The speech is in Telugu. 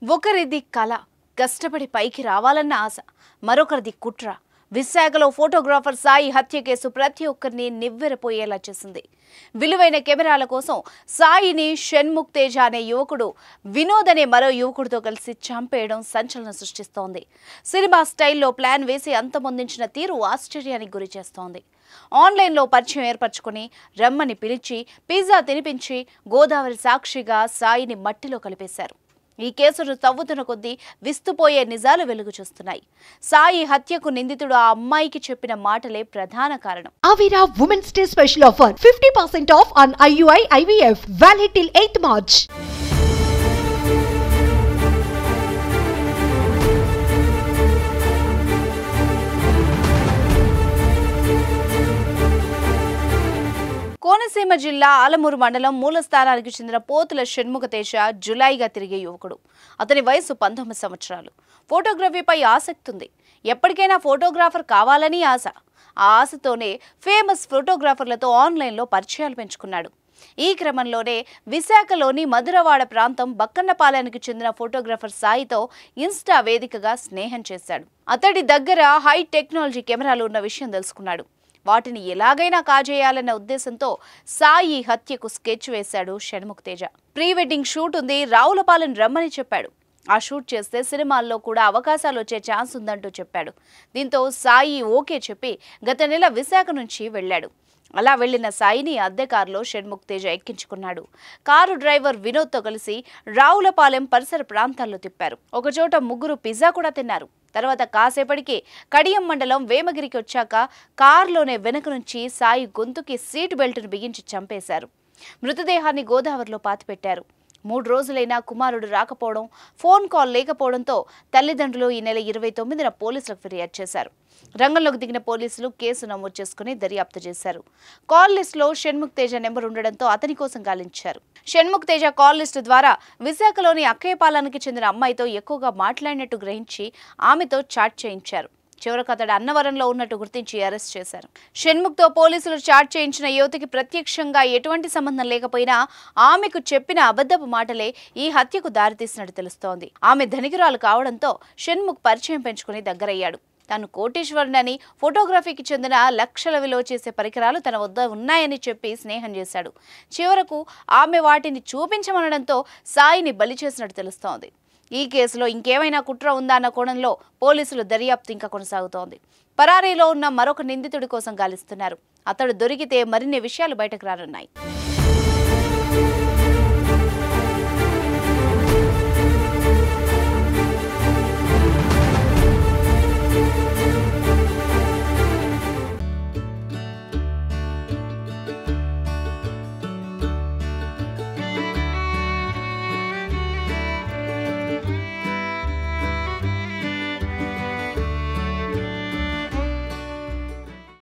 ఒకరిది కళ, కష్టపడి పైకి రావాలన్న ఆశ, మరొకరిది కుట్ర. విశాఖలో ఫోటోగ్రాఫర్ సాయి హత్య కేసు ప్రతి ఒక్కరిని నివ్వెరపోయేలా చేసింది. విలువైన కెమెరాల కోసం సాయిని షణ్ముఖ్ తేజ అనే యువకుడు, వినోద్ అనే మరో యువకుడితో కలిసి చంపేయడం సంచలనం సృష్టిస్తోంది. సినిమా స్టైల్లో ప్లాన్ వేసి అంతమొందించిన తీరు ఆశ్చర్యానికి గురి చేస్తోంది. ఆన్లైన్లో పరిచయం ఏర్పరచుకుని రమ్మని పిలిచి పిజ్జా తినిపించి గోదావరి సాక్షిగా సాయిని మట్టిలో కలిపేశారు. ఈ కేసును తవ్వుతున్న కొద్దీ విస్తుపోయే నిజాలు వెలుగు చూస్తున్నాయి. సాయి హత్యకు నిందితుడు ఆ అమ్మాయికి చెప్పిన మాటలే ప్రధాన కారణం. Avira Women's Day special offer 50% off on IUI IVF valid till 8th March. Konaseema జిల్లా ఆలమూరు మండలం మూలస్థానానికి చెందిన పోతుల షణ్ముఖ తేజ జులైగా తిరిగే యువకుడు. అతని వయసు 19 సంవత్సరాలు. ఫోటోగ్రఫీపై ఆసక్తి ఉంది. ఎప్పటికైనా ఫోటోగ్రాఫర్ కావాలని ఆశ. ఆ ఆశతోనే ఫేమస్ ఫోటోగ్రాఫర్లతో ఆన్లైన్లో పరిచయాలు పెంచుకున్నాడు. ఈ క్రమంలోనే విశాఖలోని మధురవాడ ప్రాంతం బక్కన్నపాలెనికి చెందిన ఫోటోగ్రాఫర్ సాయితో ఇన్స్టా వేదికగా స్నేహం చేశాడు. అతడి దగ్గర హై టెక్నాలజీ కెమెరాలు ఉన్న విషయం తెలుసుకున్నాడు. వాటిని ఎలాగైనా కాజేయాలన్న ఉద్దేశంతో సాయి హత్యకు స్కెచ్ వేశాడు Shanmukh Teja. Pre wedding shoot ఉంది, రావులపాలెం రమ్మని చెప్పాడు. ఆ షూట్ చేస్తే సినిమాల్లో కూడా అవకాశాలు వచ్చే ఛాన్స్ ఉందంటూ చెప్పాడు. దీంతో సాయి ఓకే చెప్పి గత నెల విశాఖ నుంచి వెళ్లాడు. అలా వెళ్లిన సాయిని అద్దె కారులో షణ్ముఖ్ తేజ ఎక్కించుకున్నాడు. కారు డ్రైవర్ వినోద్తో కలిసి రావులపాలెం పరిసర ప్రాంతాల్లో తిప్పారు. ఒకచోట ముగ్గురు పిజ్జా కూడా తిన్నారు. తర్వాత కాసేపటికి కడియం మండలం వేమగిరికి వచ్చాక కారులోనే వెనక నుంచి సాయి గొంతుకి సీట్ బెల్ట్ను బిగించి చంపేశారు. మృతదేహాన్ని గోదావరిలో పాతిపెట్టారు. 3 రోజులైనా కుమారుడు రాకపోవడం, ఫోన్ కాల్ లేకపోవడంతో తల్లిదండ్రులు ఈ నెల 29న పోలీసులకు ఫిర్యాదు చేశారు. రంగంలోకి దిగిన పోలీసులు కేసు నమోదు చేసుకుని దర్యాప్తు చేశారు. కాల్ లిస్టులో షణ్ముఖ్ తేజ నెంబర్ ఉండడంతో అతని కోసం గాలించారు. షణ్ముఖ్ తేజ కాల్ లిస్టు ద్వారా విశాఖలోని అక్కయ్యపాలెంకి చెందిన అమ్మాయితో ఎక్కువగా మాట్లాడినట్టు గ్రహించి ఆమెతో చాట్ చేయించారు. చివరకు అతడు అన్నవరంలో ఉన్నట్టు గుర్తించి అరెస్ట్ చేశారు. షణ్ముఖ్తో పోలీసులు చాట్ చేయించిన యువతికి ప్రత్యక్షంగా ఎటువంటి సంబంధం లేకపోయినా ఆమెకు చెప్పిన అబద్ధపు మాటలే ఈ హత్యకు దారితీసినట్టు తెలుస్తోంది. ఆమె ధనికురాలు కావడంతో షణ్ముఖ్ పరిచయం పెంచుకుని దగ్గరయ్యాడు. తాను కోటీశ్వరుడని, ఫోటోగ్రఫీకి చెందిన లక్షల విలువ చేసే పరికరాలు తన వద్ద ఉన్నాయని చెప్పి స్నేహం చేశాడు. చివరకు ఆమె వాటిని చూపించమనడంతో సాయిని బలి చేసినట్టు తెలుస్తోంది. ఈ కేసులో ఇంకేమైనా కుట్ర ఉందా అన్న కోణంలో పోలీసులు దర్యాప్తు ఇంకా కొనసాగుతోంది. పరారీలో ఉన్న మరొక నిందితుడి కోసం గాలిస్తున్నారు. అతడు దొరికితే మరిన్ని విషయాలు బయటకు రానున్నాయి.